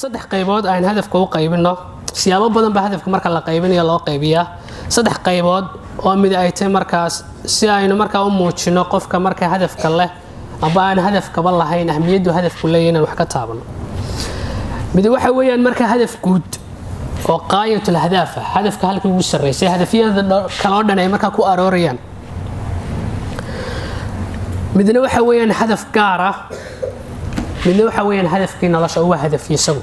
saddex qaybood aan hadafka u qaybino siyaabo badan ba hadafka marka la qaybinayo loo qaybiyaa saddex qaybood oo mid ay tahay markaas si aynu markaa u muujino qofka marka hadafka leh aba aan hadafkaba lahayn ahmiyadu hadafku leeyahay wax ka taabano mid waxa weeyaan marka hadaf guud oo qaayatul hadafa hadafka halkii ugu sareeyay hadafyada kala dhan ay marka ku aroorayaan midna waxa weeyaan hadaf gaar ah midna waxa weeyaan hadafkii nolosha oo hadaf isagu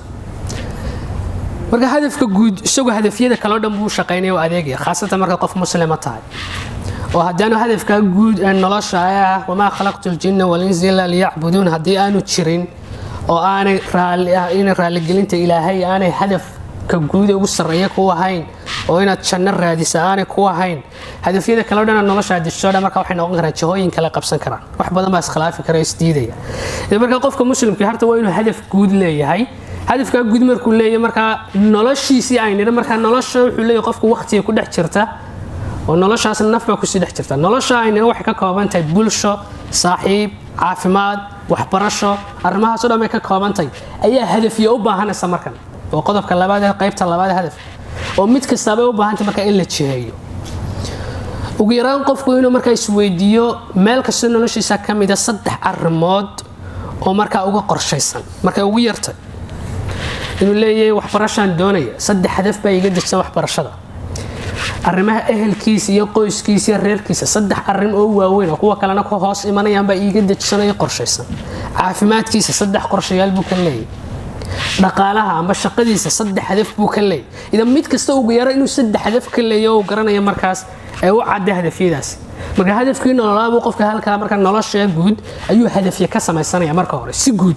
marka hadafka guud isagu hadafyada kala dhan buu shaqeynayo adeegaya khaasatan marka qof muslima tahay oo hadana hadafka guud ee nolosha ah wama khalaqtul jinna wal insa illa liya'budun hadii aanu jirin oo aanay raali gelinta ilaahay aanay hadaf ka guud ugu sareeyo ku ahayn oo inaad janno raadisa aanay ku ahayn hadafyada kala dhan nolosha dishooda marka waxay noqon karaan jihooyin kala qabsan karaan wax badan baa iskhilaafi kara isdiidaya marka qofka muslimka harta waa inuu hadaf guud leeyahay hadafka guud markuu leeyahay marka noloshiisii ay nidha marka nolosha wuxuu leeyahay qofku waqtiga ku dhex jirta oo noloshaas nafba ku sii dhex jirta nolosha ay nidha waxay ka kooban tahay bulsho saaxiib caafimaad waxbarasho arrimahaas oo dhan ay ka kooban tahay ayaa hadafyo u baahanaysa markan oo qodobka labaad ee qaybta labaad hadaf oo mid kasta u baahan tahay marka in la jiheeyo ugu yaraan qofku inuu marka isweydiiyo meel kasta noloshiisa ka mid ah saddex arrimood oo marka uga qorshaysan marka ugu yartay inuu leeyahay waxbarashaan doonaya saddex hadaf baa iga dejsan waxbarashada arrimaha ehelkiisa iyo qoyskiisa iyo reerkiisa saddex arrin oo waaweyn oo kuwa kalena ku hoos imanayaan baa iga dejsanaya qorshaysan caafimaadkiisa saddex qorshayaal buu ka leeyahay dhaqaalaha amba shaqadiisa saddex hadaf buu ka leeyahay idan mid kasta ugu yara inuu saddex hadaf ka leeyahay oo garanaya markaas ay u cadda hadafyadaas marka hadafkii nololaabo qofka halka marka nolosha guud ayuu hadafyo ka samaysanaya marka hore si guud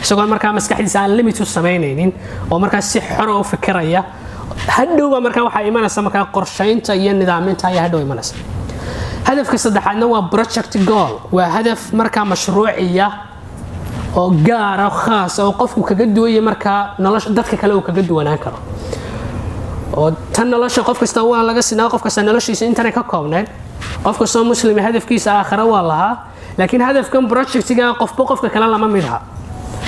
isagoo marka maskaxdiisa aan limit u sameynaynin oo marka si xor ah u fikiraya hadhowba marka waxa imanaysa marka qorsheynta iyo nidaaminta ayaa hadhow imanaysa hadafka saddexaadna waa project goal waa hadaf marka mashruuciya oo gaar ah khaas oo qofku kaga duwaya marka nolosha dadka kale uu kaga duwanaan karo oo tan nolosha qof kasta waa laga sinaa qof kasta noloshiisa inta ka koobnayd qof kasta muslim hadafkiisa aakhira waa lahaa laakiin hadafkan projectiga qofka kale lama midha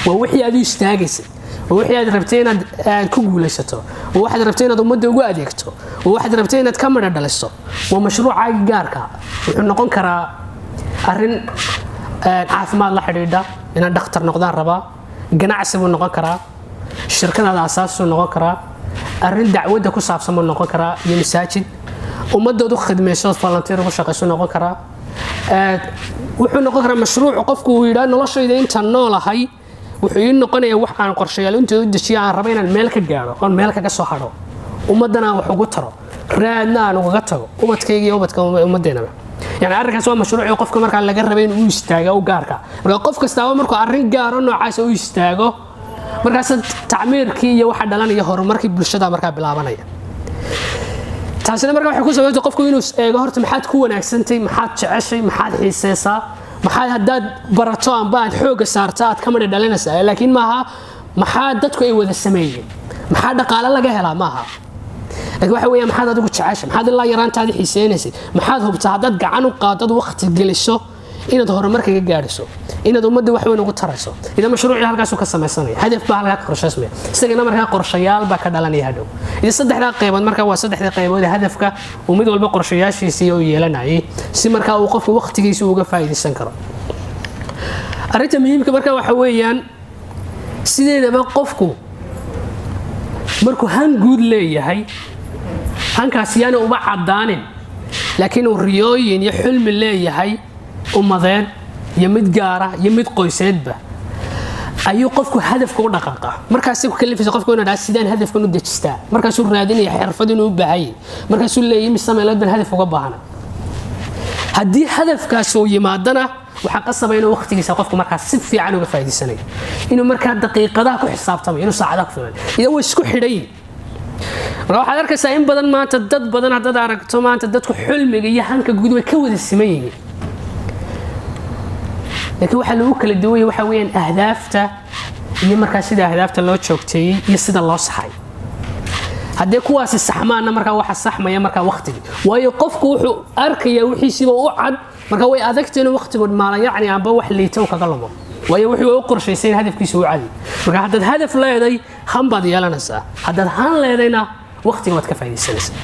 waa wixii aad istaagaysay waa wixii aad rabtay inaad ku guulaysato waa waxaad rabtay inaad ummadda ugu adeegto waa waxaad rabtay inaad ka midho dhaliso waa mashruucaaga gaarka wuxuu noqon karaa arrin caafimaad la xidhiidha inaad dhakhtar noqdaan rabaa ganacsi buu noqon karaa shirkadaada asaas buu noqon karaa arrin dacwadda ku saabsan buu noqon karaa iyo masaajid ummadoodu khidmayso volunteer ugu shaqayso noqon karaa wuxuu noqon karaa mashruuc qofku uu yidhaa noloshayda intaan noolahay wuxuu ii noqonayaa wax aan qorshayaal inta u dejiyo aan rabo inaan meel ka gaaro oon meel kaga soo hadho ummadana wax ugu taro raadna aan uga tago ubadkayga iyo ubadka ummadeenaba يعني أركز هو مشروع يوقفك مركز على جربين ويستاجه وجارك مركز كستاوى مركز أرين جار إنه عايز ويستاجه مركز تعمير كي واحد دلنا يهور مركز بالشدة مركز بالعمانية تحسين مركز حكوا سويت يوقفك إنه جهرت محاد كون أكسنتي محاد شعشي محاد حساسة محاد هداد براتون بعد حوق سارتات كمان دلنا سأل لكن معها محاد دتك إيه وذا السمية محاد قال الله جهلا معها لكن waxa weeyaan maxaad adigu jeceshay maxaad ilaa yaraantaadi xiiseenaysay maxaad hubtaa hadad gacan u qaadad waqti geliso inaad horumarka ka gaadhiso inaad ummadda wax weyn ugu tarayso ida mashruuci halkaas uu ka sameeyay hadaf baa halka qorshaysmay isagana markaa qorshayaal baa ka dhalanaya hadhow ida saddexda qaybood markaa waa saddexda qaybood hadafka uu mid walba qorshayaashiisa uu yeelanayay si markaa uu qofku waqtigiisa uga faa'iideysan karo arinta muhiimka markaa waxa weeyaan sideedaba qofku markuu han guud leeyahay hankaas yaana uma cadaanin laakiin uu riyooyin iyo xilmi leeyahay ummadeen iyo mid gaara iyo mid qoyseedba ayuu qofku hadafka u dhaqaaqa markaas uu kalifaysa qofku inuu dhaas sidaan hadafkan u dejistaa markaas uu raadinaya xirfad inuu u baahay markaas uu leeyahay misameeladan hadaf uga baahana haddii hadafkaas uu yimaadana waxa qasabay inuu waqtigiisa qofku markaas si fiican uga faa'iideysanayo inuu markaa daqiiqadaha ku xisaabtamo inuu saacadaha ku filan iyadoo way isku xidhay waxaad arkaysaa in badan maanta dad badan haddaad aragto maanta dadku xilmiga iyo hanka guud way ka wada siman yihiin laakiin waxa lagu kala duwan yahay waxa weeyaan ahdaafta iyo markaa sida ahdaafta loo joogteeyay iyo sida loo saxay haddii kuwaasi saxmaana markaa waxa saxmaya markaa waqtiga waayo qofku wuxuu arkayaa wixiisiiba u cad markaa way adagtay inuu waqtigu maalan yacni amba wax liito kaga lumo waayo wuxuu u qorshaysay hadafkiisa uu cadi marka haddaad hadaf leedahay han baad yeelanaysaa haddaad han leedayna waqtiga waad ka faa'iidaysanaysaa